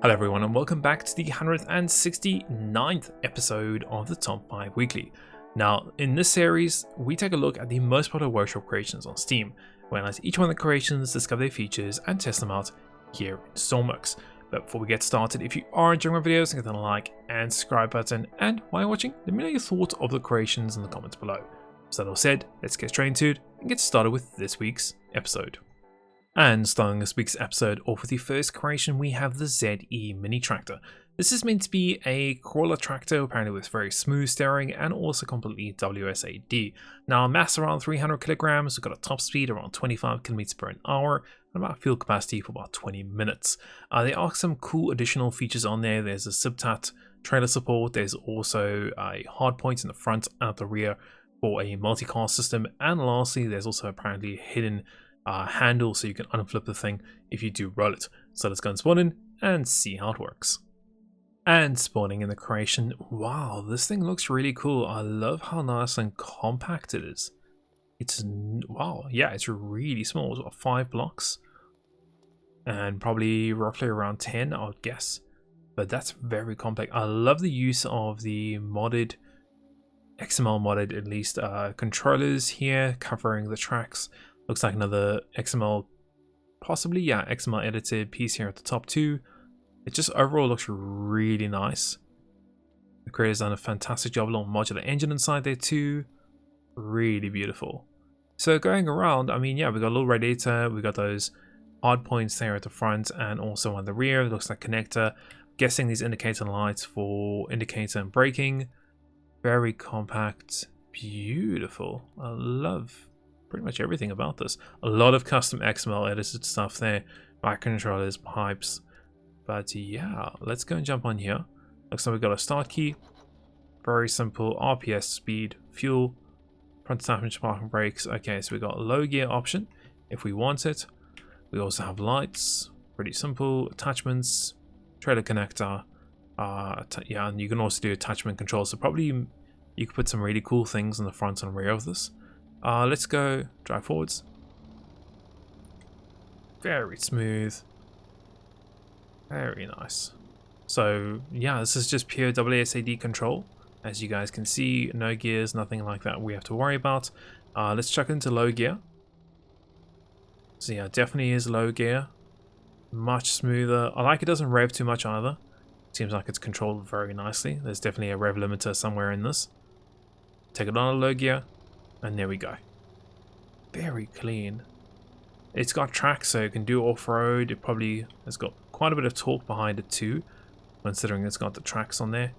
Hello everyone and welcome back to the 169th episode of the Top 5 Weekly. Now, in this series, we take a look at the most popular workshop creations on Steam. We analyze each one of the creations, discover their features, and test them out here in Stormworks. But before we get started, if you are enjoying my videos, hit the like and subscribe button, and while you're watching, let me know your thoughts of the creations in the comments below. So that all said, let's get straight into it and get started with this week's episode. And starting this week's episode off with the first creation, we have the ZE Minitractor. This is meant to be a crawler tractor, apparently with very smooth steering and also completely WSAD. Now, mass around 300 kilograms, we've got a top speed around 25 kilometers per hour, and about fuel capacity for about 20 minutes. There are some cool additional features on there. There's a subtat trailer support, there's also a hard point in the front and at the rear for a multi-cast system, and lastly, there's also apparently a hidden handle so you can unflip the thing if you do roll it. So let's go and spawn in and see how it works. And spawning in the creation, wow, this thing looks really cool. I love how nice and compact it is. It's, wow, yeah, it's really small. It's got 5 blocks and probably roughly around 10, I would guess. But that's very compact. I love the use of the modded, XML modded at least, controllers here covering the tracks. Looks like another XML, possibly, yeah, XML edited piece here at the top too. It just overall looks really nice. The creator's done a fantastic job, a little modular engine inside there too. Really beautiful. So going around, I mean, yeah, we got a little radiator, we got those hard points there at the front and also on the rear. It looks like connector. I'm guessing these indicator lights for indicator and braking. Very compact, beautiful. I love pretty much everything about this. A lot of custom XML edited stuff there, microcontrollers, pipes. But yeah, let's go and jump on here. Looks like we've got a start key, very simple RPS, speed, fuel, front suspension, parking brakes. Okay, so we got a low gear option if we want it. We also have lights, pretty simple, attachments, trailer connector. Yeah, and you can also do attachment control. So probably you could put some really cool things in the front and rear of this. Let's go drive forwards. Very smooth. Very nice. So yeah, this is just pure WSAD control. As you guys can see, no gears, nothing like that we have to worry about. Let's chuck into low gear. So yeah, definitely is low gear. Much smoother. I like it doesn't rev too much either. Seems like it's controlled very nicely. There's definitely a rev limiter somewhere in this. Take it on a low gear. And there we go. Very clean. It's got tracks, so it can do off-road. It probably has got quite a bit of torque behind it too, considering it's got the tracks on there.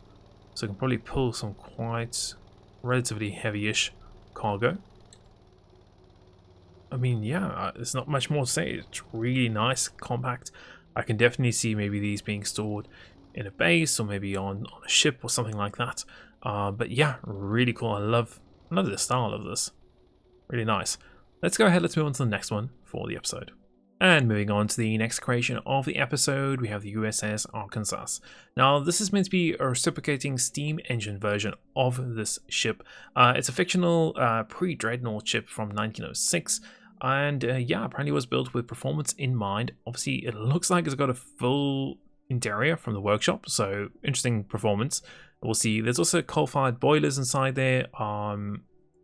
So it can probably pull some quite relatively heavy-ish cargo. I mean, yeah, there's not much more to say. It's really nice, compact. I can definitely see maybe these being stored in a base or maybe on a ship or something like that. But yeah, really cool. I love the style of this. Really nice. Let's go ahead, let's move on to the next one for the episode. And moving on to the next creation of the episode, we have the USS Arkansas. Now, this is meant to be a reciprocating steam engine version of this ship. It's a fictional pre-dreadnought ship from 1906. And yeah, apparently it was built with performance in mind. Obviously, it looks like it's got a full interior from the workshop, so interesting performance. We'll see. There's also coal-fired boilers inside there.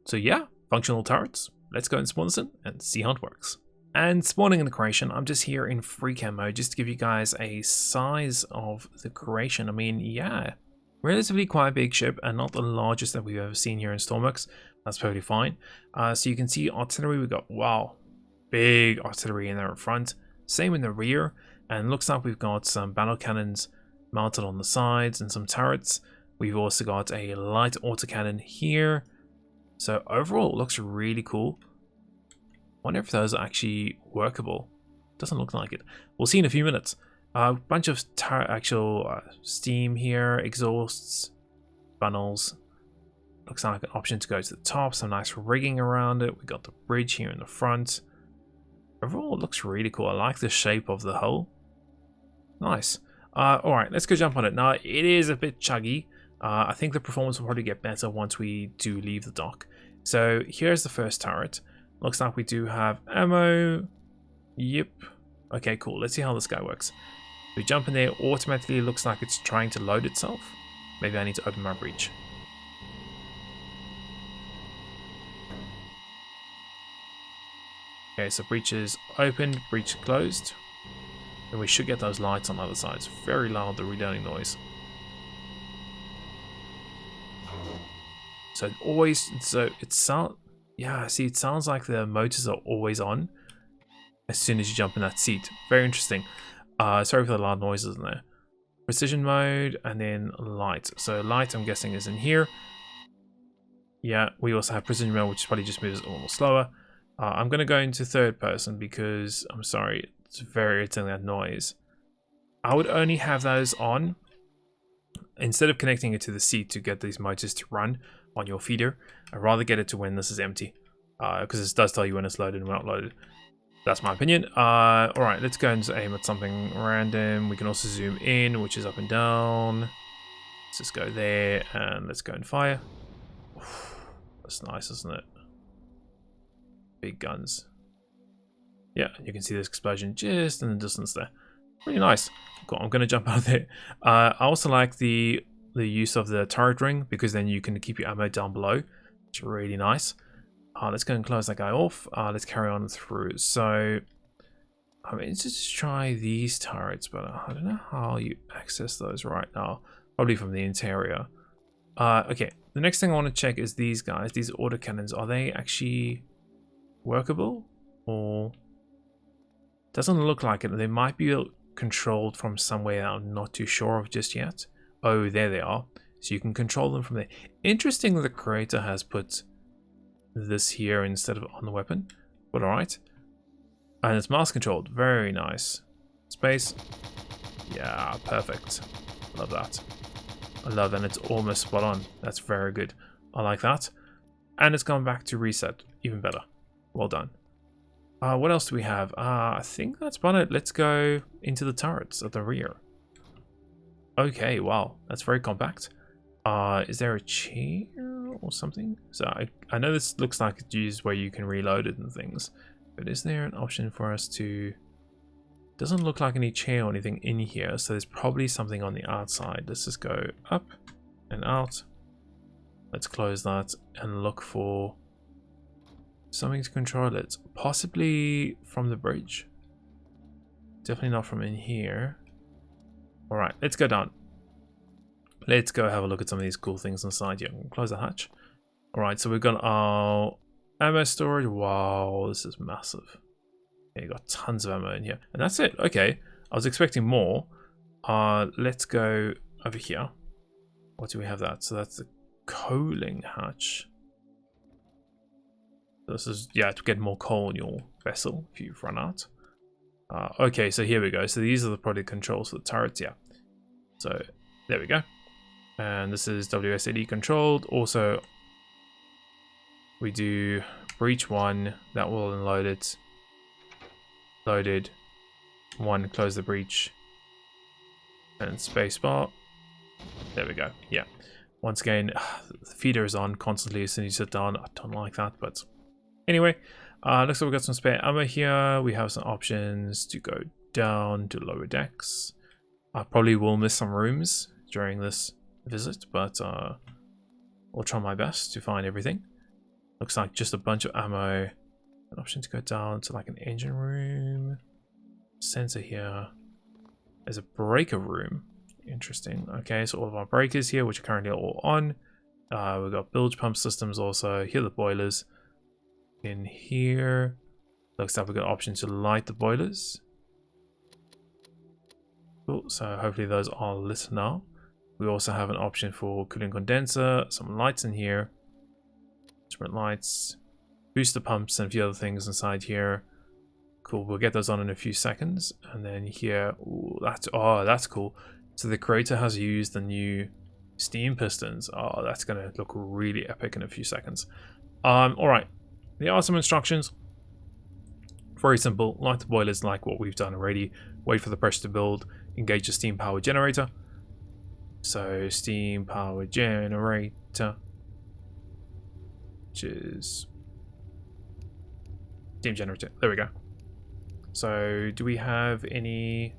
So yeah, functional turrets. Let's go and spawn this in and see how it works. And spawning in the creation, I'm just here in free cam mode just to give you guys a size of the creation. I mean, yeah, relatively quite a big ship and not the largest that we've ever seen here in Stormworks. That's totally fine. So you can see artillery, we've got, wow, big artillery in there in front. Same in the rear. And looks like we've got some battle cannons mounted on the sides and some turrets. We've also got a light autocannon here. So overall, it looks really cool. Wonder if those are actually workable. Doesn't look like it. We'll see in a few minutes. A bunch of actual steam here, exhausts, funnels. Looks like an option to go to the top. Some nice rigging around it. We got the bridge here in the front. Overall, it looks really cool. I like the shape of the hull. Nice. Alright, let's go jump on it. Now, it is a bit chuggy. I think the performance will probably get better once we do leave the dock. So here's the first turret. Looks like we do have ammo. Yep. Okay, cool. Let's see how this guy works. We jump in there, automatically it looks like it's trying to load itself. Maybe I need to open my breach. Okay, so breach is opened, breach closed. And we should get those lights on the other side. It's very loud, the reloading noise. So it sounds, yeah, see, it sounds like the motors are always on as soon as you jump in that seat. Very interesting. Sorry for the loud noises in there. Precision mode and then light. So light, I'm guessing, is in here. Yeah, we also have precision mode, which probably just moves a little slower. I'm going to go into third person because, I'm sorry, it's very irritating, that noise. I would only have those on instead of connecting it to the seat to get these motors to run on your feeder. I'd rather get it to when this is empty, because this does tell you when it's loaded and not loaded. That's my opinion. Alright, let's go and aim at something random. We can also zoom in, which is up and down. Let's just go there and let's go and fire. That's nice, isn't it? Big guns. Yeah, you can see this explosion just in the distance there. Pretty nice. Cool, I'm going to jump out of there. I also like the use of the turret ring, because then you can keep your ammo down below. It's really nice. Let's go and close that guy off. Let's carry on through. So, I mean, let's just try these turrets, but I don't know how you access those right now. Probably from the interior. Okay, the next thing I want to check is these guys. These autocannons, are they actually workable? Or doesn't look like it. They might be controlled from somewhere I'm not too sure of just yet. Oh, there they are. So you can control them from there. Interesting that the creator has put this here instead of on the weapon, but alright. And it's mouse controlled. Very nice. Space. Yeah, perfect. Love that. I love that, and it's almost spot on. That's very good. I like that. And it's gone back to reset. Even better. Well done. What else do we have? I think that's about it. Let's go into the turrets at the rear. Okay, wow. That's very compact. Is there a chair or something? So I know this looks like it's used where you can reload it and things. But is there an option for us to... Doesn't look like any chair or anything in here. So there's probably something on the outside. Let's just go up and out. Let's close that and look for something to control it. Possibly from the bridge. Definitely not from in here. Alright, let's go down. Let's go have a look at some of these cool things inside here. Close the hatch. Alright, so we've got our ammo storage. Wow, this is massive. Yeah, you got tons of ammo in here. And that's it. Okay. I was expecting more. Let's go over here. What do we have that? So that's the coaling hatch. This is, yeah, to get more coal in your vessel if you've run out. Okay, so here we go. So these are the probably controls for the turrets, yeah. So there we go. And this is WSAD controlled. Also, we do breach 1. That will unload it. Loaded. 1, close the breach. And spacebar. There we go. Yeah. Once again, the feeder is on constantly as soon as you sit down. I don't like that, but anyway. Looks like we've got some spare ammo here. We have some options to go down to lower decks. I probably will miss some rooms during this visit, but I'll try my best to find everything. Looks like just a bunch of ammo. An option to go down to like an engine room. Sensor here. There's a breaker room. Interesting. Okay, so all of our breakers here, which are currently all on. We've got bilge pump systems also. Here are the boilers. In here, looks like we've got options to light the boilers. Cool, so hopefully those are lit now. We also have an option for cooling condenser, some lights in here, instrument lights, booster pumps, and a few other things inside here. Cool, we'll get those on in a few seconds. And then here, ooh, that's cool. So the creator has used the new steam pistons. Oh, that's gonna look really epic in a few seconds. All right. There are some instructions. Very simple. Light the boilers like what we've done already. Wait for the pressure to build. Engage the steam power generator. So steam power generator. Which is steam generator. There we go. So do we have any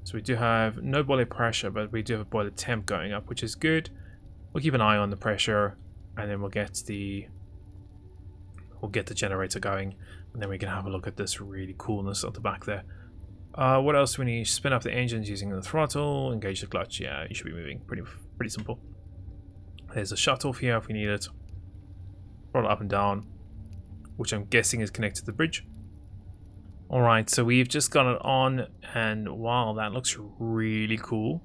So we do have no boiler pressure, but we do have boiler temp going up, which is good. We'll keep an eye on the pressure, and then we'll get the generator going, and then we can have a look at this really coolness at the back there. What else do we need? Spin up the engines using the throttle, engage the clutch. Yeah, you should be moving. Pretty simple. There's a shut off here if we need it. Throttle up and down, which I'm guessing is connected to the bridge. Alright, so we've just got it on, and wow, that looks really cool.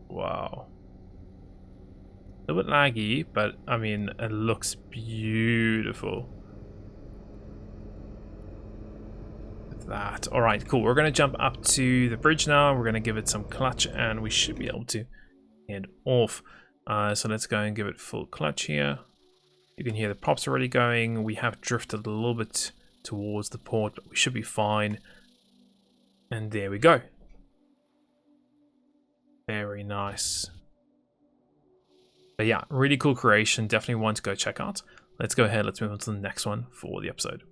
Wow. A little bit laggy, but I mean, it looks beautiful. That. Alright, cool. We're going to jump up to the bridge now. We're going to give it some clutch, and we should be able to head off. So let's go and give it full clutch here. You can hear the props already going. We have drifted a little bit towards the port, but we should be fine. And there we go. Very nice. But yeah, really cool creation. Definitely one to go check out. Let's go ahead. Let's move on to the next one for the episode.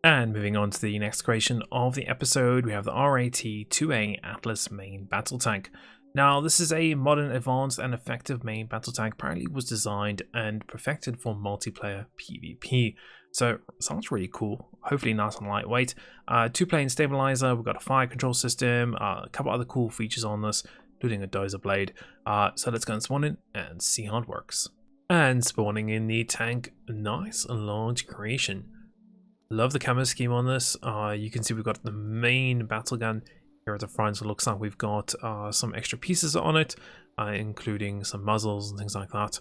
And moving on to the next creation of the episode, we have the RAT-2A Atlas main battle tank. Now, this is a modern, advanced, and effective main battle tank. Apparently was designed and perfected for multiplayer PvP. So, sounds really cool. Hopefully nice and lightweight. Two-plane stabilizer, we've got a fire control system, a couple other cool features on this, including a dozer blade. So let's go and spawn in and see how it works. And spawning in the tank, nice and large creation. Love the camo scheme on this. You can see we've got the main battle gun here at the front. So it looks like we've got some extra pieces on it, including some muzzles and things like that.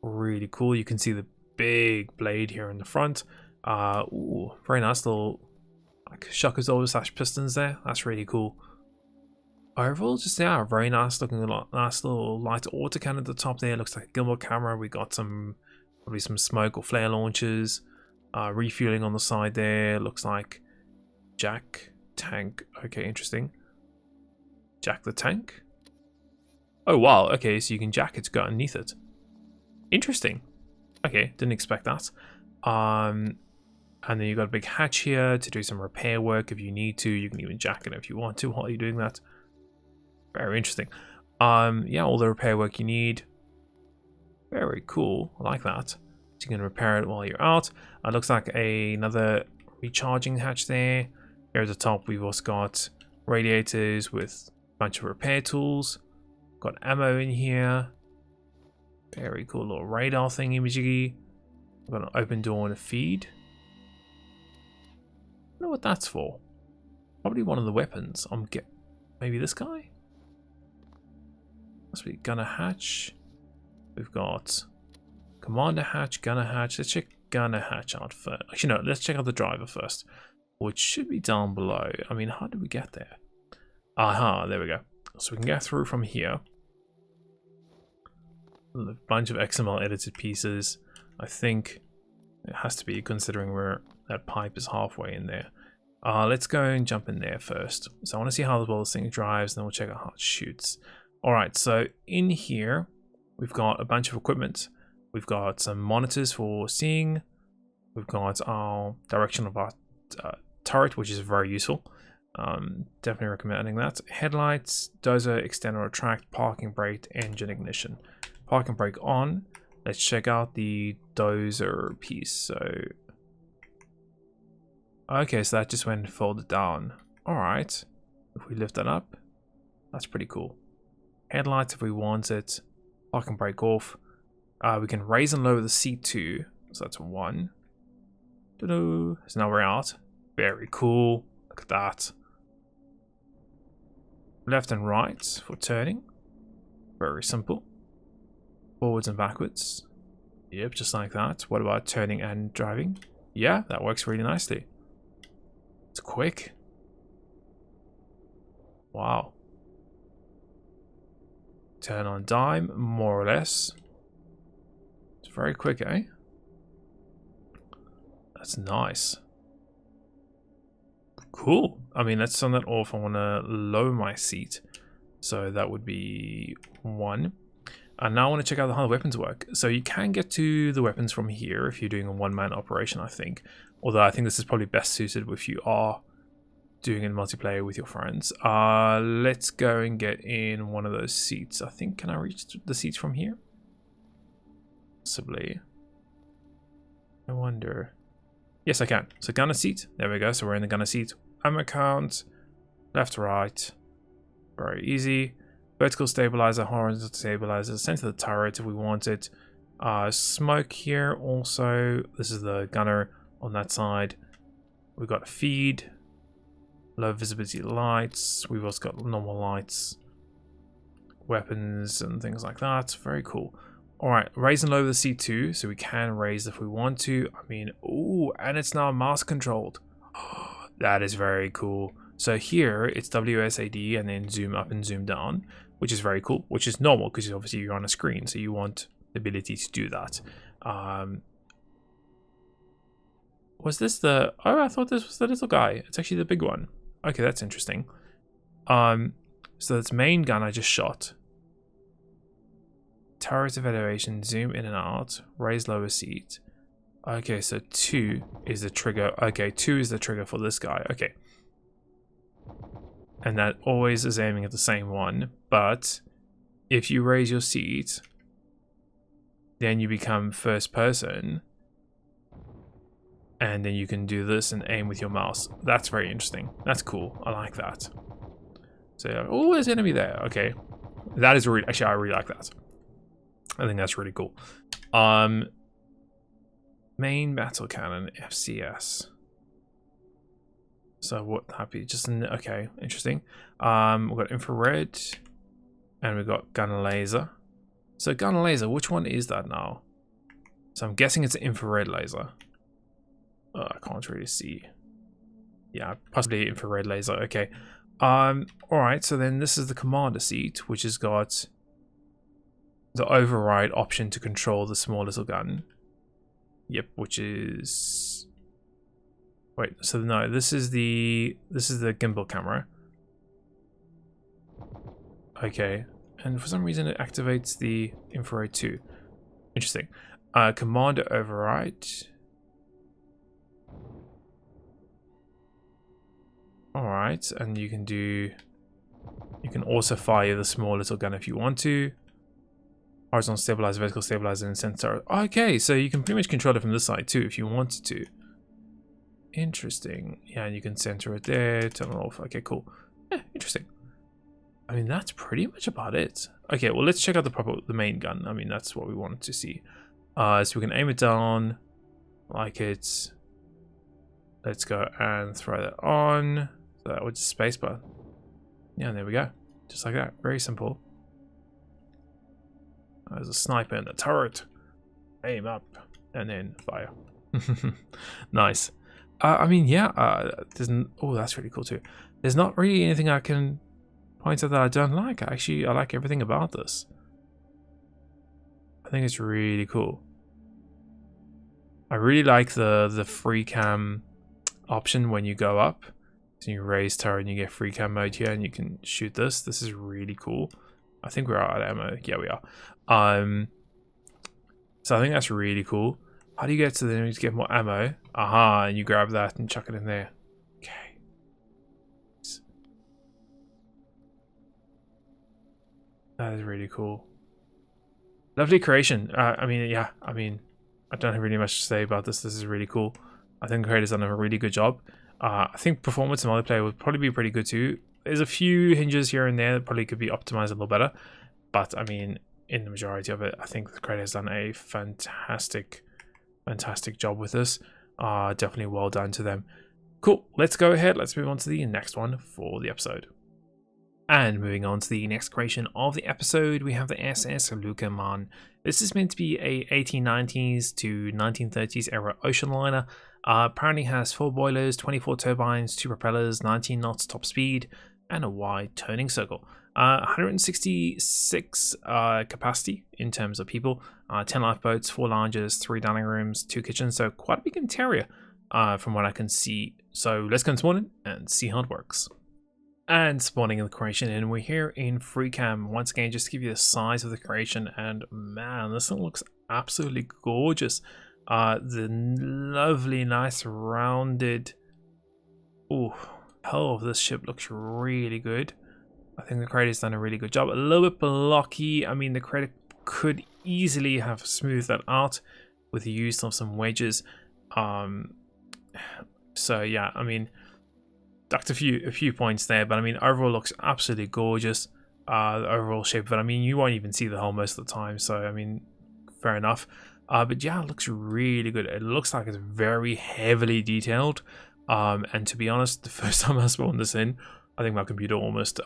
Really cool. You can see the big blade here in the front. Ooh, very nice little like shock absorber / pistons there. That's really cool. Overall, just yeah, very nice looking. Nice little light autocannon at the top there. Looks like a gimbal camera. We got probably some smoke or flare launchers. Refueling on the side there. Looks like jack tank. Okay, interesting. Jack the tank. Oh wow. Okay, so you can jack it to go underneath it. Interesting. Okay, didn't expect that. And then you've got a big hatch here to do some repair work if you need to. You can even jack it if you want to while you're doing that. Very interesting. Yeah, all the repair work you need. Very cool. I like that. So you can repair it while you're out. It looks like another recharging hatch there. Here at the top, we've also got radiators with a bunch of repair tools. Got ammo in here. Very cool little radar thingy majiggy. We've got an open door and a feed. I don't know what that's for. Probably one of the weapons. Maybe this guy? Must be gunner hatch. We've got commander hatch, gunner hatch. Let's check gunner hatch out first. Actually, no, let's check out the driver first, which should be down below. I mean, how did we get there? Aha, there we go. So we can get through from here. A bunch of XML edited pieces. I think it has to be, considering where that pipe is halfway in there. Let's go and jump in there first. So I want to see how well this thing drives, and then we'll check out how it shoots. Alright, so in here, we've got a bunch of equipment. We've got some monitors for seeing. We've got our direction of our turret, which is very useful. Definitely recommending that. Headlights, dozer, extend or retract, parking brake, engine ignition. Parking brake on. Let's check out the dozer piece. So, okay, so that just went folded down. Alright, if we lift that up, that's pretty cool. Headlights if we want it. Parking brake off. We can raise and lower the seat too. So that's one. So now we're out. Very cool. Look at that. Left and right for turning. Very simple. Forwards and backwards. Yep, just like that. What about turning and driving? Yeah, that works really nicely. It's quick. Wow. Turn on dime, more or less. It's very quick, eh? That's nice. Cool. I mean, let's turn that off. I want to lower my seat. So that would be 1. And now I want to check out how the weapons work. So you can get to the weapons from here if you're doing a one-man operation, I think. Although I think this is probably best suited if you are doing in multiplayer with your friends. Let's go and get in one of those seats. I think, can I reach the seats from here? Possibly. I wonder. Yes, I can. So gunner seat. There we go. So we're in the gunner seat. Ammo count. Left, right. Very easy. Vertical stabilizer, horizontal stabilizer. Center of the turret if we want it. Smoke here also. This is the gunner on that side. We've got feed. Low visibility lights. We've also got normal lights. Weapons and things like that. Very cool. Alright, raise and lower the C2, so we can raise if we want to. I mean, ooh, and it's now mouse controlled. That is very cool. So here, it's WSAD and then zoom up and zoom down, which is very cool, which is normal because obviously you're on a screen, so you want the ability to do that. Was this the... Oh, I thought this was the little guy. It's actually the big one. Okay, that's interesting. So that's main gun I just shot. Turret evaluation, zoom in and out, raise lower seat. Okay, so 2 is the trigger. Okay, 2 is the trigger for this guy. Okay. And that always is aiming at the same one. But if you raise your seat, then you become first person. And then you can do this and aim with your mouse. That's very interesting. That's cool. I like that. So, oh, there's an enemy there. Okay. That is really... Actually, I really like that. I think that's really cool. Main battle cannon, FCS. So what happy? Just okay, interesting. We've got infrared, and we've got gun laser. So gun laser, which one is that now? So I'm guessing it's an infrared laser. I can't really see. Yeah, possibly infrared laser. Okay. All right. So then this is the commander seat, which has got the override option to control the small little gun. Yep, which is... Wait, so no, this is the gimbal camera. Okay, and for some reason it activates the infrared too. Interesting. Commander override. Alright, and you can also fire the small little gun if you want to. Horizontal stabilizer, vertical stabilizer, and center. Okay, so you can pretty much control it from this side too if you wanted to. Interesting. Yeah, and you can center it there, turn it off. Okay, cool. Yeah, interesting. I mean, that's pretty much about it. Okay, well, let's check out the main gun. I mean, that's what we wanted to see. So we can aim it down like it's... Let's go and throw that on. So that was just spacebar. Yeah, and there we go. Just like that. Very simple. There's a sniper in the turret. Aim up and then fire. Nice. I mean, yeah. Oh, that's really cool too. There's not really anything I can point out that I don't like. I like everything about this. I think it's really cool. I really like the free cam option when you go up. So you raise turret and you get free cam mode here and you can shoot this. This is really cool. I think we're out of ammo. Yeah, we are. So I think that's really cool. How do you get to the enemy to get more ammo? Aha, and you grab that and chuck it in there. Okay. That is really cool. Lovely creation. I mean, yeah, I mean, I don't have really much to say about this. This is really cool. I think the creator's done a really good job. I think performance and multiplayer would probably be pretty good too. There's a few hinges here and there that probably could be optimized a little better. But, I mean, in the majority of it, I think the creator has done a fantastic job with this. Definitely well done to them. Cool, let's go ahead. Let's move on to the next one for the episode. And moving on to the next creation of the episode, we have the SS Loukaiman. This is meant to be a 1890s to 1930s era ocean liner. Apparently has 4 boilers, 24 turbines, 2 propellers, 19 knots top speed, and a wide turning circle. 166 capacity in terms of people, 10 lifeboats, 4 lounges, 3 dining rooms, 2 kitchens, so quite a big interior from what I can see. So let's go into spawning and see how it works. And spawning in the creation, and we're here in free cam once again just to give you the size of the creation, and man, this one looks absolutely gorgeous. The lovely, nice, rounded, ooh, hull of this ship looks really good. I think the creator's done a really good job. A little bit blocky. I mean, the creator could easily have smoothed that out with the use of some wedges. So yeah, I mean, that's a few points there, but I mean, overall looks absolutely gorgeous. The overall shape of it, I mean, you won't even see the hull most of the time, so I mean, fair enough. But yeah, it looks really good. It looks like it's very heavily detailed. And to be honest, the first time I spawned this in, I think my computer almost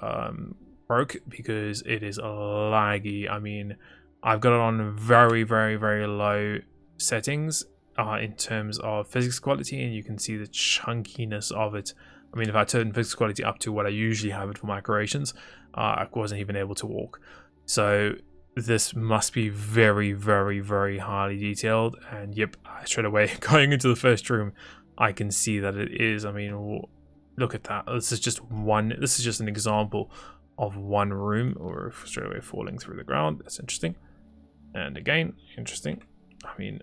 broke because it is laggy. I mean, I've got it on very, very, very low settings in terms of physics quality, and you can see the chunkiness of it. I mean, if I turn physics quality up to what I usually have it for my creations, I wasn't even able to walk. So this must be very, very, very highly detailed. And yep, straight away going into the first room, I can see that it is. I mean, look at that. This is just an example of one room, or straight away falling through the ground. That's interesting. And again, interesting. I mean,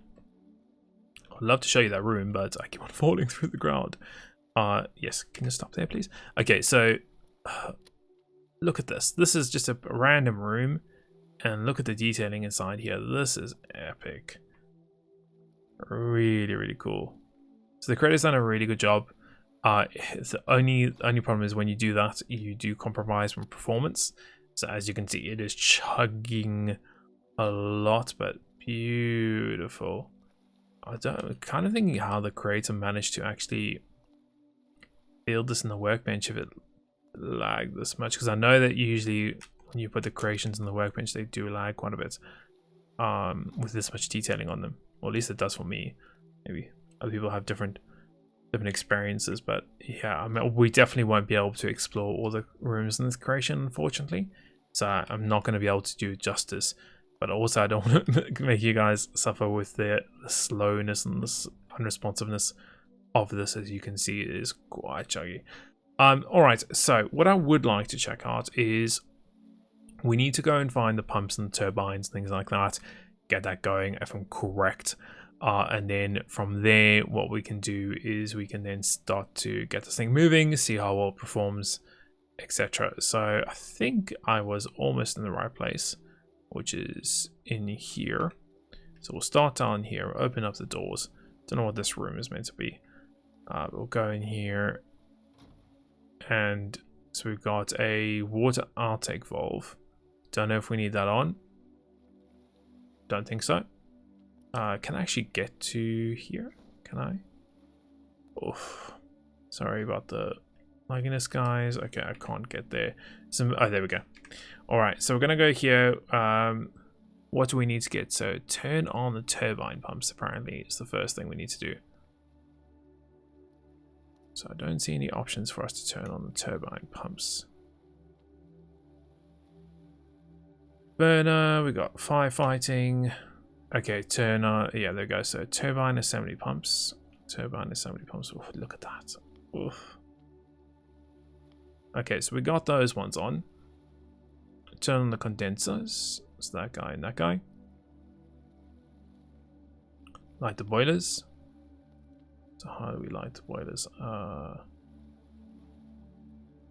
I'd love to show you that room, but I keep on falling through the ground. Yes, can you stop there, please? Okay, so look at this. This is just a random room, and look at the detailing inside here. This is epic. Really, really cool. So the creator's done a really good job. The only problem is when you do that, you do compromise on performance. So as you can see, it is chugging a lot, but beautiful. I'm kind of thinking how the creator managed to actually build this in the workbench if it lagged this much, because I know that usually when you put the creations in the workbench, they do lag quite a bit with this much detailing on them, or at least it does for me. Maybe other people have different experiences, but yeah, I mean, we definitely won't be able to explore all the rooms in this creation, unfortunately, so I'm not going to be able to do it justice. But also I don't want to make you guys suffer with the slowness and the unresponsiveness of this. As you can see, it is quite chuggy. Alright, so what I would like to check out is we need to go and find the pumps and the turbines, things like that, get that going if I'm correct. And then from there, what we can do is we can then start to get this thing moving, see how well it performs, etc. So I think I was almost in the right place, which is in here. So we'll start down here, open up the doors. Don't know what this room is meant to be. We'll go in here, and so we've got a water outtake valve. Don't know if we need that on. Don't think so. Can I actually get to here? Can I? Oof. Sorry about the lagginess, guys. Okay, I can't get there. Oh, there we go. Alright, so we're going to go here. What do we need to get? So turn on the turbine pumps, apparently, is the first thing we need to do. So I don't see any options for us to turn on the turbine pumps. Burner, we got firefighting. Okay, turner, yeah, there we go. So turbine assembly pumps. Turbine assembly pumps. Oof, look at that. Oof. Okay, so we got those ones on. Turn on the condensers. It's that guy and that guy. Light the boilers. So how do we light the boilers?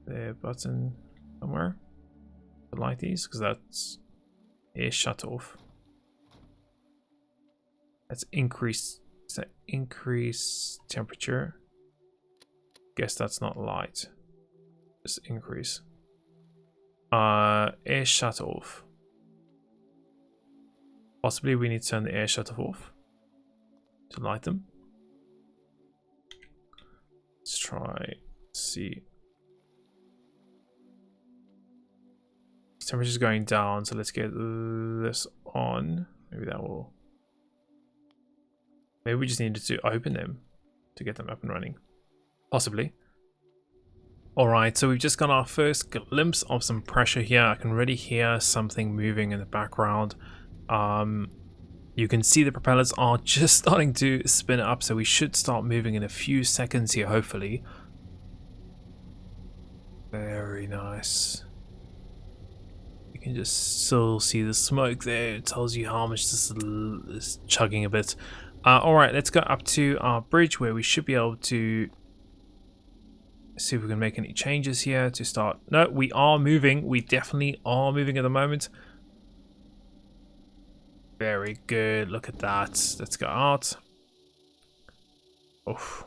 There, button somewhere to light these, because that's air shut off. That's increase. Is that increase temperature? Guess that's not light. Just increase. Air shut off. Possibly we need to turn the air shutoff off to light them. Let's try. See. Temperature's going down, so let's get this on. Maybe that will. Maybe we just needed to open them to get them up and running. Possibly. Alright, so we've just got our first glimpse of some pressure here. I can already hear something moving in the background. You can see the propellers are just starting to spin up, so we should start moving in a few seconds here, hopefully. Very nice. You can just still see the smoke there. It tells you how much this is chugging a bit. Alright, let's go up to our bridge where we should be able to see if we can make any changes here to start. No, we are moving. We definitely are moving at the moment. Very good. Look at that. Let's go out. Oh,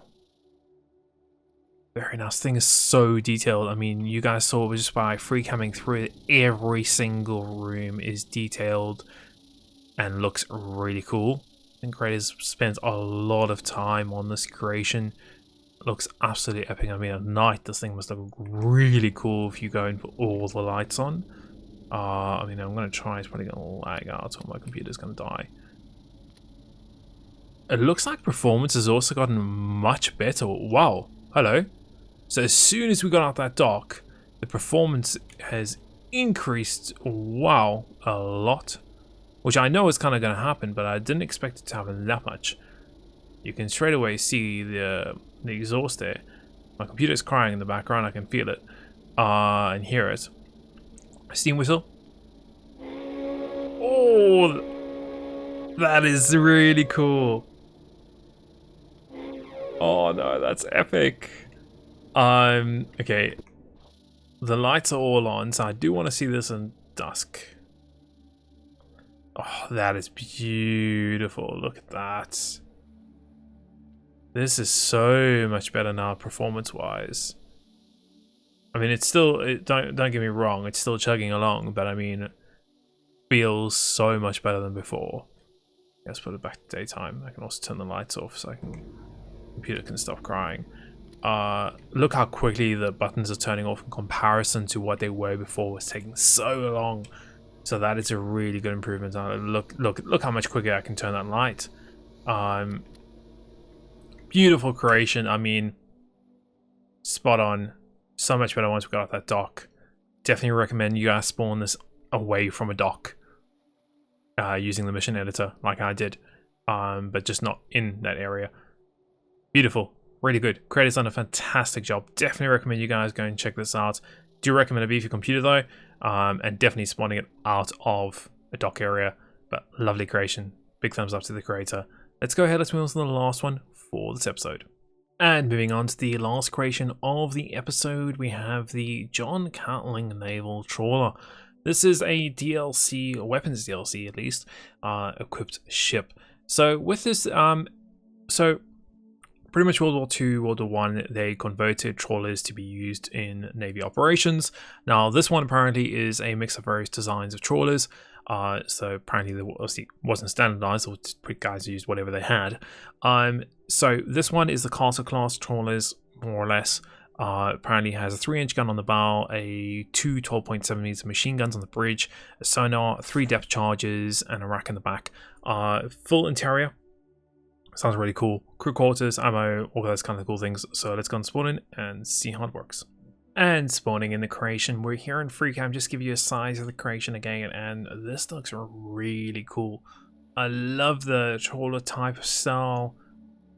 very nice. Thing is so detailed. I mean, you guys saw just by free coming through it, every single room is detailed and looks really cool. I think creators spent a lot of time on this creation. It looks absolutely epic. I mean, at night this thing must look really cool if you go and put all the lights on. I mean, I'm going to try. It's probably going to lag out, or my computer's going to die. It looks like performance has also gotten much better. Wow. Hello. So as soon as we got out that dock, the performance has increased, wow, a lot. Which I know is kind of going to happen, but I didn't expect it to happen that much. You can straight away see the exhaust there. My computer's crying in the background. I can feel it and hear it. Steam whistle. Oh, that is really cool. Oh no, that's epic. Okay. The lights are all on, so I do want to see this in dusk. Oh, that is beautiful. Look at that. This is so much better now, performance-wise. I mean, it's still, don't get me wrong, it's still chugging along, but I mean, it feels so much better than before. Let's put it back to daytime. I can also turn the lights off so the computer can stop crying. Look how quickly the buttons are turning off in comparison to what they were before. It was taking so long. So that is a really good improvement. Look how much quicker I can turn that light. Beautiful creation. I mean, spot on. So much better once we got off that dock. Definitely recommend you guys spawn this away from a dock using the mission editor like I did, but just not in that area. Beautiful, really good. Creators done a fantastic job. Definitely recommend you guys go and check this out. Do recommend a beefy computer though, and definitely spawning it out of a dock area. But lovely creation. Big thumbs up to the creator. Let's go ahead. Let's move on to the last one for this episode. And moving on to the last creation of the episode, we have the John Catling Naval Trawler. This is a DLC, a weapons DLC at least, equipped ship. So with this, so pretty much World War II, World War I, they converted trawlers to be used in Navy operations. Now this one apparently is a mix of various designs of trawlers. So apparently they obviously wasn't standardized, so guys used whatever they had. So this one is the Castle class trawlers, more or less. Apparently has a 3-inch gun on the bow, two 12.7mm machine guns on the bridge, a sonar, 3 depth charges, and a rack in the back. Full interior. Sounds really cool. Crew quarters, ammo, all those kind of cool things. So let's go and spawn in and see how it works. And spawning in the creation, we're here in FreeCam. Just give you a size of the creation again, and this looks really cool. I love the trawler type of style.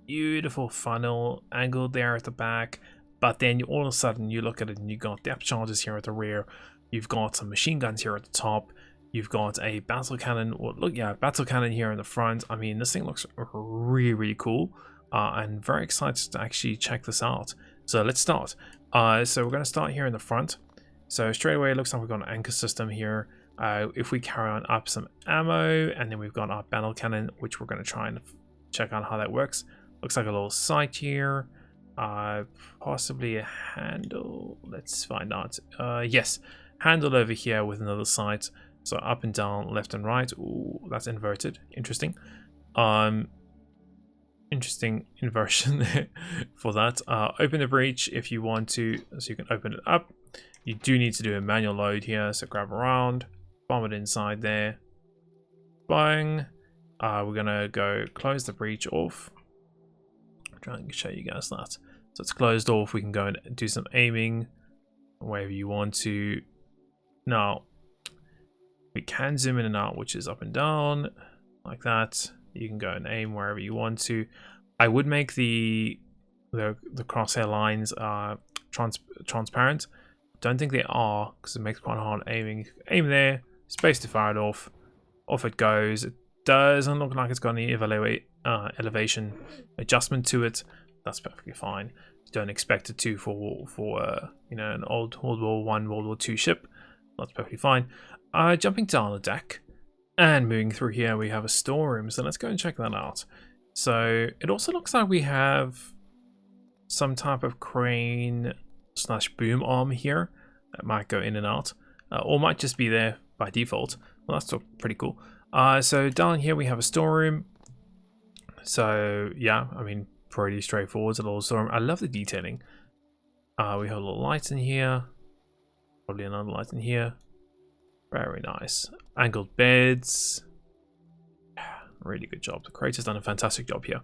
Beautiful funnel angled there at the back, but then all of a sudden you look at it and you got depth charges here at the rear. You've got some machine guns here at the top. You've got a battle cannon. Well, look, yeah, battle cannon here in the front. I mean, this thing looks really cool, and very excited to actually check this out. So let's start. So we're going to start here in the front. So straight away it looks like we've got an anchor system here. If we carry on up some ammo, and then we've got our battle cannon, which we're going to try and check out how that works. Looks like a little sight here, possibly a handle. Let's find out. Yes, handle over here with another sight. So up and down, left and right. Ooh, that's inverted. Interesting. Interesting inversion there for that. Open the breech if you want to, so you can open it up. You do need to do a manual load here, so grab around, bomb it inside there. Bang. We're gonna go close the breech off. I'll try and show you guys that. So it's closed off. We can go and do some aiming wherever you want to. Now we can zoom in and out, which is up and down like that. You can go and aim wherever you want to. I would make the crosshair lines transparent. Don't think they are, because it makes quite hard aiming. Aim there, space to fire it off. Off it goes. It doesn't look like it's got any elevation adjustment to it. That's perfectly fine. don't expect it to for you know, an old World War I, World War II ship. That's perfectly fine. Jumping down the deck and moving through here, we have a storeroom. So let's go and check that out. So it also looks like we have some type of crane / boom arm here that might go in and out, or might just be there by default. Well, that's pretty cool. So down here we have a storeroom. So yeah, I mean, pretty straightforward. It's a little storeroom. I love the detailing. We have a little light in here. Probably another light in here. Very nice. Angled beds. Really good job. The creator's done a fantastic job here.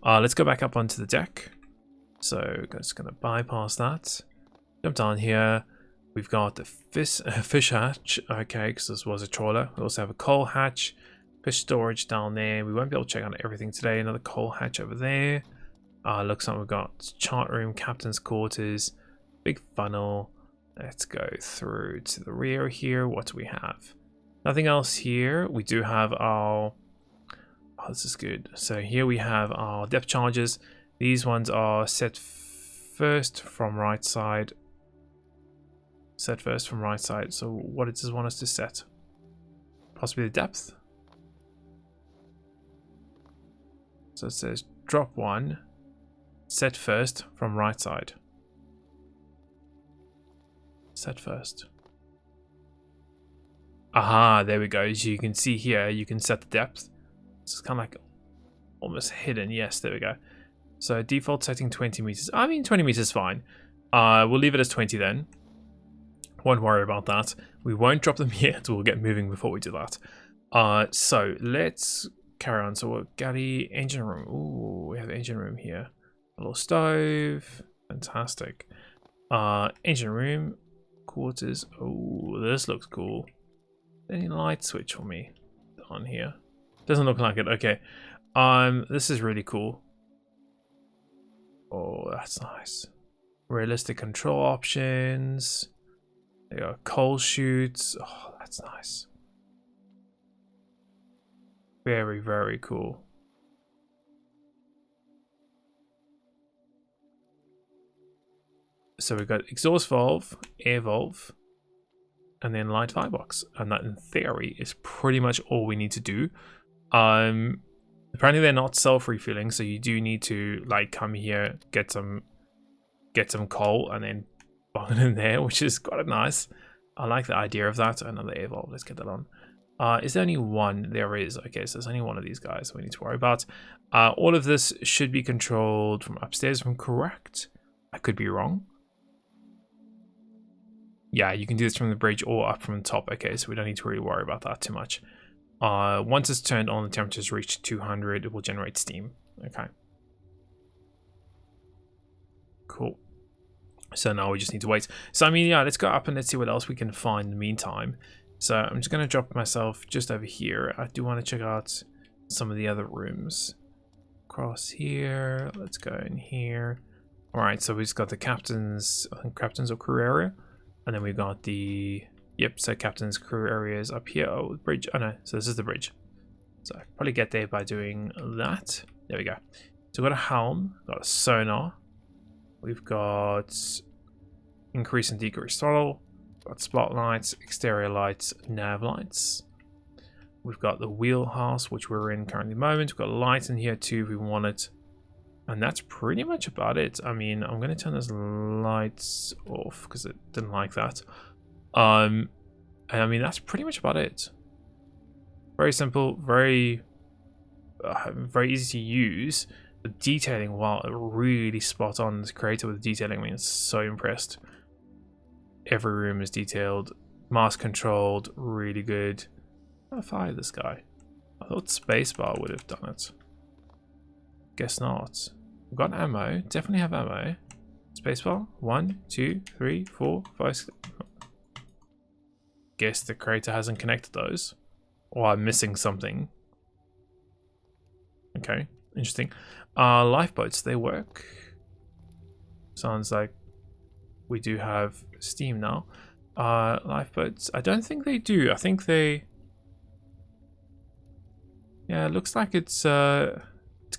Let's go back up onto the deck. So just gonna bypass that. Jump down here. We've got the fish hatch. Okay, because this was a trawler. We also have a coal hatch. Fish storage down there. We won't be able to check on everything today. Another coal hatch over there. Looks like we've got chart room, captain's quarters, big funnel. Let's go through to the rear here. What do we have? Nothing else here. We do have our... Oh, this is good. So here we have our depth charges. These ones are set first from right side. Set first from right side. So what does this want us to set? Possibly the depth. So it says drop 1. Set first from right side. Set first. Aha, there we go. As you can see here, you can set the depth. It's kind of like almost hidden. Yes, there we go. So default setting 20 meters. I mean, 20 meters is fine. We'll leave it as 20 then. Won't worry about that. We won't drop them yet. We'll get moving before we do that. So let's carry on. So we've got the engine room. Ooh, we have engine room here. A little stove. Fantastic. Engine room. Quarters. Oh, this looks cool. Any light switch for me on here? Doesn't look like it. Okay. This is really cool. Oh, that's nice. Realistic control options. There are coal chutes. Oh, that's nice. Very, very cool. So we've got exhaust valve, air valve, and then light firebox. And that in theory is pretty much all we need to do. Apparently they're not self-refueling, so you do need to like come here, get some coal and then bung it in there, which is quite nice. I like the idea of that. Another air valve, let's get that on. Is there only one? There is. Okay, so there's only one of these guys we need to worry about. All of this should be controlled from upstairs, if I'm correct. I could be wrong. Yeah, you can do this from the bridge or up from the top. Okay, so we don't need to really worry about that too much. Once it's turned on, the temperature's reached 200, it will generate steam. Okay. Cool. So now we just need to wait. So, I mean, yeah, let's go up and let's see what else we can find in the meantime. So I'm just going to drop myself just over here. I do want to check out some of the other rooms. Across here. Let's go in here. All right, so we've just got the captain's, I think captain's or crew area. And then we've got the, yep, so captain's crew areas up here. Oh, bridge. Oh no, so this is the bridge. So I probably get there by doing that. There we go. So we've got a helm, got a sonar. We've got increase and decrease throttle. Got spotlights, exterior lights, nav lights. We've got the wheelhouse, which we're in currently at the moment. We've got lights in here too if we want it. And that's pretty much about it. I mean, I'm going to turn those lights off because it didn't like that. And I mean, that's pretty much about it. Very simple, very easy to use. The detailing, wow, really spot on. This creator with the detailing, I mean, it's so impressed. Every room is detailed, mass controlled, really good. I'll fire this guy. I thought spacebar would have done it. Guess not. We've got ammo, definitely have ammo. Spacebar, 1, 2, 3, 4, 5, 6. Guess the creator hasn't connected those. Or I'm missing something. Okay, interesting. Lifeboats, they work. Sounds like we do have steam now. Lifeboats, I don't think they do. I think they... Yeah, it looks like it's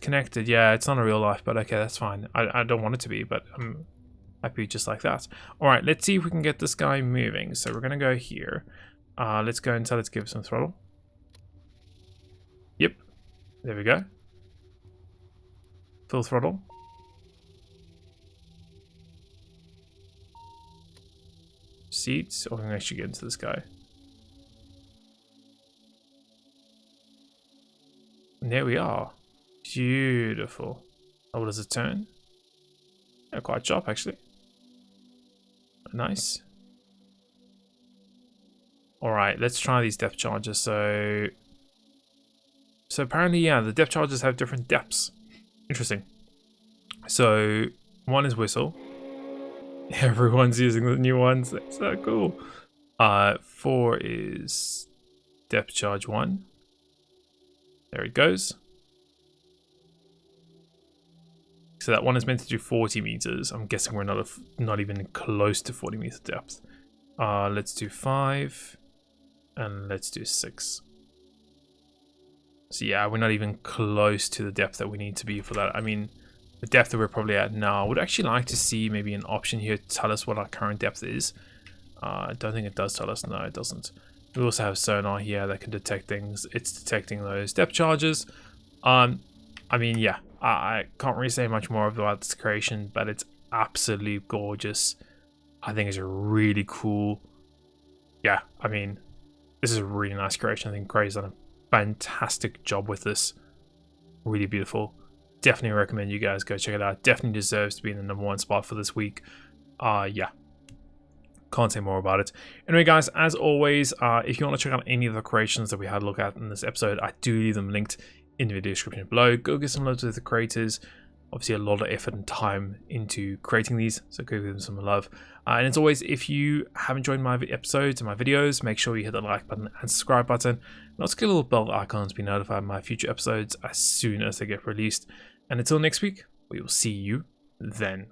connected. Yeah, it's not a real life, but okay, that's fine. I don't want it to be, but I'm happy just like that. All right, let's see if we can get this guy moving. So we're gonna go here. Let's go and let's give some throttle. Yep, there we go. Full throttle. Seats. Oh, I can actually get into this guy. And there we are. Beautiful. Oh, does it turn? Yeah, quite sharp actually. Nice. Alright, let's try these depth charges. So apparently, yeah, the depth charges have different depths. Interesting. So one is whistle. Everyone's using the new ones. That's so cool. 4 is depth charge 1. There it goes. So that one is meant to do 40 meters. I'm guessing we're not even close to 40 meter depth. Let's do 5. And let's do 6. So yeah, we're not even close to the depth that we need to be for that. I mean, the depth that we're probably at now, I would actually like to see maybe an option here to tell us what our current depth is. I don't think it does tell us. No, it doesn't. We also have sonar here that can detect things. It's detecting those depth charges. I mean, yeah, I can't really say much more about this creation, but it's absolutely gorgeous. I think it's a really cool. Yeah, I mean, this is a really nice creation. I think Gray's done a fantastic job with this. Really beautiful. Definitely recommend you guys go check it out. Definitely deserves to be in the #1 spot for this week. Yeah. Can't say more about it. Anyway, guys, as always, if you want to check out any of the creations that we had a look at in this episode, I do leave them linked in the video description below. Go get some love to the creators. Obviously, a lot of effort and time into creating these, so go give them some love. And as always, if you have enjoyed my episodes and my videos, make sure you hit the like button and subscribe button. And also get a little bell icon to be notified of my future episodes as soon as they get released. And until next week, we will see you then.